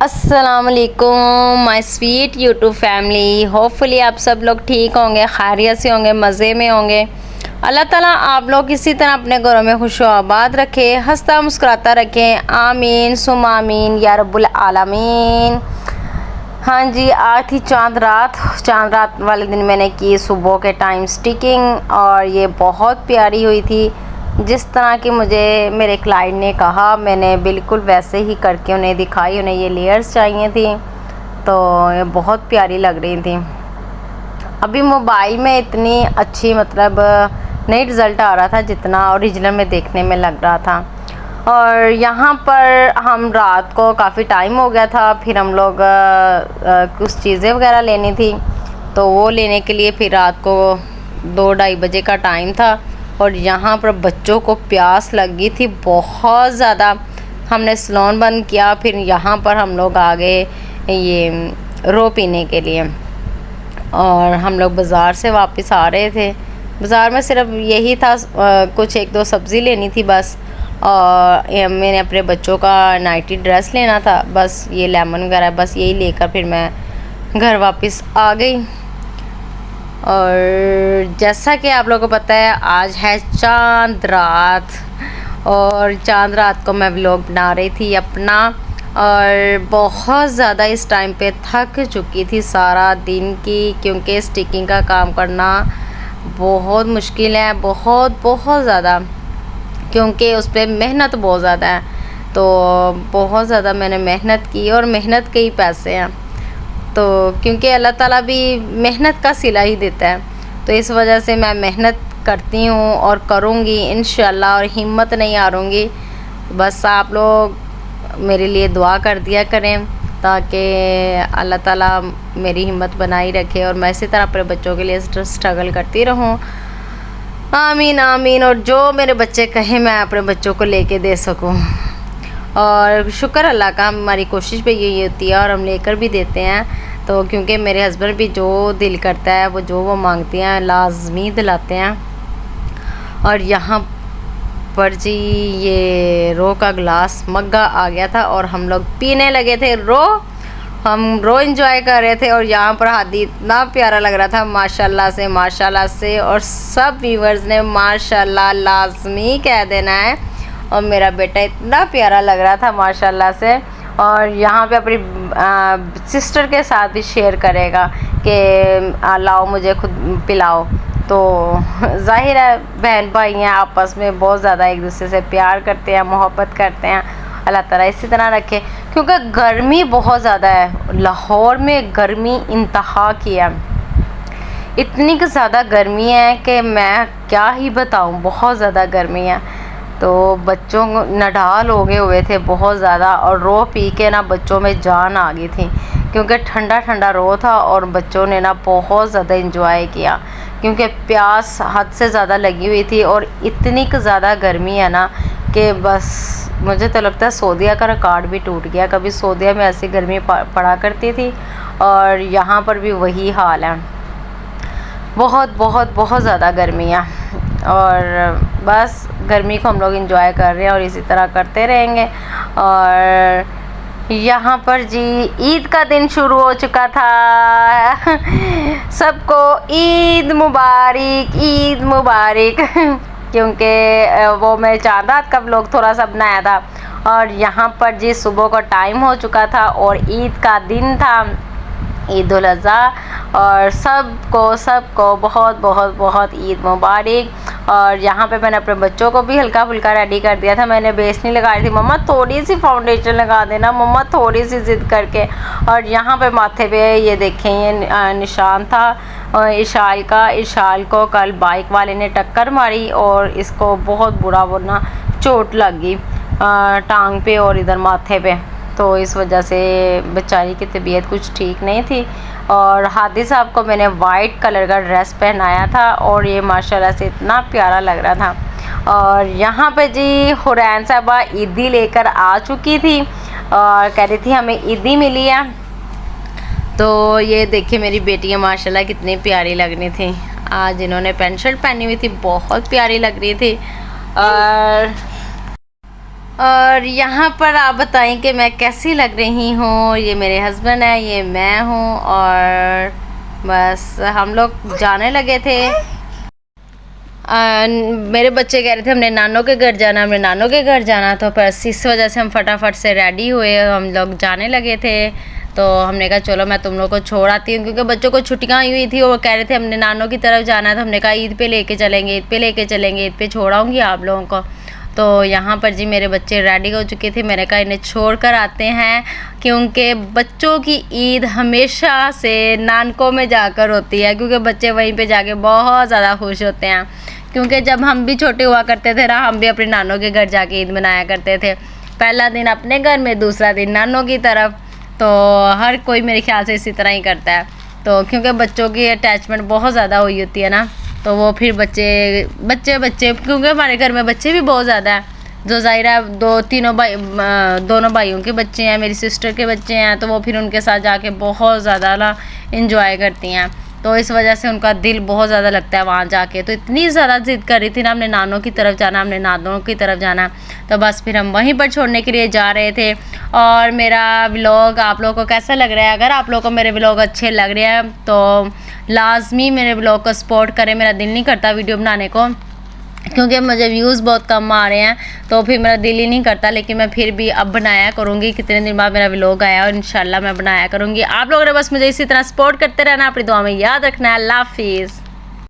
अस्सलाम वालेकुम my sweet YouTube family. Hopefully आप सब लोग ठीक होंगे, खैरियत से होंगे, मज़े में होंगे। अल्लाह ताला आप लोग इसी तरह अपने घरों में खुश आबाद रखे, हंसता मुस्कुराता रखें। आमीन सुम आमीन या रब्बुल आलमीन। हाँ जी, आज थी चांद रात वाले दिन मैंने की सुबह के टाइम स्टिकिंग और ये बहुत प्यारी हुई थी। जिस तरह की मुझे मेरे क्लाइंट ने कहा मैंने बिल्कुल वैसे ही करके उन्हें दिखाई। उन्हें ये लेयर्स चाहिए थी तो ये बहुत प्यारी लग रही थी। अभी मोबाइल में इतनी अच्छी मतलब नहीं रिज़ल्ट आ रहा था जितना ओरिजिनल में देखने में लग रहा था। और यहाँ पर हम रात को काफ़ी टाइम हो गया था, फिर हम लोग कुछ चीज़ें वगैरह लेनी थी तो वो लेने के लिए फिर रात को 2-2:30 बजे का टाइम था। और यहाँ पर बच्चों को प्यास लगी थी बहुत ज़्यादा। हमने सलोन बंद किया, फिर यहाँ पर हम लोग आ गए ये रो पीने के लिए। और हम लोग बाज़ार से वापस आ रहे थे। बाज़ार में सिर्फ यही था, कुछ 1-2 सब्ज़ी लेनी थी बस। और मैंने अपने बच्चों का नाइटी ड्रेस लेना था, बस ये लेमन वगैरह बस यही लेकर फिर मैं घर वापस आ गई। और जैसा कि आप लोगों को पता है आज है चांद रात, और चांद रात को मैं व्लॉग बना रही थी अपना। और बहुत ज़्यादा इस टाइम पे थक चुकी थी सारा दिन की, क्योंकि स्टिकिंग का काम करना बहुत मुश्किल है, बहुत ज़्यादा, क्योंकि उस पर मेहनत बहुत ज़्यादा है। तो बहुत ज़्यादा मैंने मेहनत की और मेहनत के ही पैसे हैं, तो क्योंकि अल्लाह ताला भी मेहनत का सिला ही देता है, तो इस वजह से मैं मेहनत करती हूँ और करूँगी इंशाल्लाह, और हिम्मत नहीं हारूँगी। बस आप लोग मेरे लिए दुआ कर दिया करें ताकि अल्लाह ताला मेरी हिम्मत बनाई रखे और मैं इसी तरह अपने बच्चों के लिए स्ट्रगल करती रहूँ। आमीन आमीन। और जो मेरे बच्चे कहें मैं अपने बच्चों को लेके दे सकूँ। और शुक्र अल्लाह का, हमारी कोशिश भी यही होती है और हम लेकर भी देते हैं। तो क्योंकि मेरे हस्बैंड भी जो दिल करता है वो मांगते हैं लाजमी दिलाते हैं। और यहाँ पर जी ये रो का ग्लास मग्गा आ गया था और हम लोग पीने लगे थे हम रो एंजॉय कर रहे थे। और यहाँ पर हादी इतना प्यारा लग रहा था माशाल्लाह से। और सब व्यूवर्स ने माशाल्लाह लाजमी कह देना है। और मेरा बेटा इतना प्यारा लग रहा था माशाल्लाह से। और यहाँ पे अपनी सिस्टर के साथ भी शेयर करेगा कि लाओ मुझे खुद पिलाओ। तो जाहिर है बहन भाई हैं, आपस में बहुत ज़्यादा एक दूसरे से प्यार करते हैं, मोहब्बत करते हैं। अल्लाह ताला इसी तरह रखे, क्योंकि गर्मी बहुत ज़्यादा है। लाहौर में गर्मी इंतहा की है, इतनी ज़्यादा गर्मी है कि मैं क्या ही बताऊँ, बहुत ज़्यादा गर्मी है। तो बच्चों नडाल हो गए हुए थे बहुत ज़्यादा, और रो पी के ना बच्चों में जान आ गई थी, क्योंकि ठंडा ठंडा रो था और बच्चों ने ना बहुत ज़्यादा इंजॉय किया, क्योंकि प्यास हद से ज़्यादा लगी हुई थी। और इतनी ज़्यादा गर्मी है ना कि बस मुझे तो लगता है सऊदीया का रिकॉर्ड भी टूट गया। कभी सऊदीया में ऐसी गर्मी पड़ा करती थी और यहाँ पर भी वही हाल है, बहुत ज़्यादा गर्मी है। और बस गर्मी को हम लोग इंजॉय कर रहे हैं और इसी तरह करते रहेंगे। और यहाँ पर जी ईद का दिन शुरू हो चुका था। सबको ईद मुबारक क्योंकि वो मैं चांद रात का व्लॉग थोड़ा सा बनाया था। और यहाँ पर जी सुबह का टाइम हो चुका था और ईद का दिन था, ईद उल अज़हा। और सबको बहुत ईद मुबारक। और यहाँ पे मैंने अपने बच्चों को भी हल्का फुल्का रेडी कर दिया था। मैंने बेस नहीं लगाई थी, मम्मा थोड़ी सी फाउंडेशन लगा देना, मम्मा थोड़ी सी ज़िद करके। और यहाँ पे माथे पे ये देखें ये निशान था इशाल को कल बाइक वाले ने टक्कर मारी और इसको बहुत बुरा चोट लग गई टांग पे और इधर माथे पे। तो इस वजह से बेचारी की तबीयत कुछ ठीक नहीं थी। और हादी साहब को मैंने वाइट कलर का ड्रेस पहनाया था और ये माशाल्लाह से इतना प्यारा लग रहा था। और यहाँ पे जी हुरैन साहबा ईदी लेकर आ चुकी थी और कह रही थी हमें ईदी मिली है। तो ये देखिए मेरी बेटियाँ माशाल्लाह कितनी प्यारी लग रही थी। आज इन्होंने पैंट शर्ट पहनी हुई थी, बहुत प्यारी लग रही थी। और और यहाँ पर आप बताएं कि मैं कैसी लग रही हूँ। ये मेरे हस्बैंड है, ये मैं हूँ, और बस हम लोग जाने लगे थे। मेरे बच्चे कह रहे थे हमने नानों के घर जाना, हमने नानों के घर जाना, तो बस इस वजह से हम फटाफट से रेडी हुए, हम लोग जाने लगे थे। तो हमने कहा चलो मैं तुम लोग को छोड़ आती हूँ, क्योंकि बच्चों को छुट्टियाँ हुई थी और वो कह रहे थे हमने नानों की तरफ जाना है। तो हमने कहा ईद पे लेके चलेंगे, ईद पे लेके चलेंगे, ईद पे छोड़ आऊँगी आप लोगों को। तो यहाँ पर जी मेरे बच्चे रेडी हो चुके थे, मैंने कहा इन्हें छोड़ कर आते हैं, क्योंकि बच्चों की ईद हमेशा से नानकों में जाकर होती है, क्योंकि बच्चे वहीं पे जाके बहुत ज़्यादा खुश होते हैं। क्योंकि जब हम भी छोटे हुआ करते थे ना, हम भी अपने नानों के घर जाके ईद मनाया करते थे। पहला दिन अपने घर में, दूसरा दिन नानों की तरफ। तो हर कोई मेरे ख्याल से इसी तरह ही करता है। तो क्योंकि बच्चों की अटैचमेंट बहुत ज़्यादा हुई होती है ना, तो वो फिर बच्चे क्योंकि हमारे घर में बच्चे भी बहुत ज़्यादा हैं, जो ज़ाहिरा दोनों भाइयों के बच्चे हैं, मेरी सिस्टर के बच्चे हैं, तो वो फिर उनके साथ जाके बहुत ज़्यादा ना इंजॉय करती हैं। तो इस वजह से उनका दिल बहुत ज़्यादा लगता है वहाँ जाके। तो इतनी ज़्यादा ज़िद कर रही थी ना, हमने नानों की तरफ जाना, हमने नानों की तरफ जाना। तो बस फिर हम वहीं पर छोड़ने के लिए जा रहे थे। और मेरा व्लॉग आप लोगों को कैसा लग रहा है? अगर आप लोगों को मेरे व्लॉग अच्छे लग रहे हैं तो लाजमी मेरे व्लॉग को सपोर्ट करें। मेरा दिल नहीं करता वीडियो बनाने को, क्योंकि मुझे व्यूज़ बहुत कम आ रहे हैं, तो फिर मेरा दिल ही नहीं करता। लेकिन मैं फिर भी अब बनाया करूँगी। कितने दिन बाद मेरा व्लॉग आया और इंशाल्लाह मैं बनाया करूँगी। आप लोगों ने बस मुझे इसी तरह सपोर्ट करते रहना, अपनी दुआ में याद रखना है। अल्लाह हाफिज़।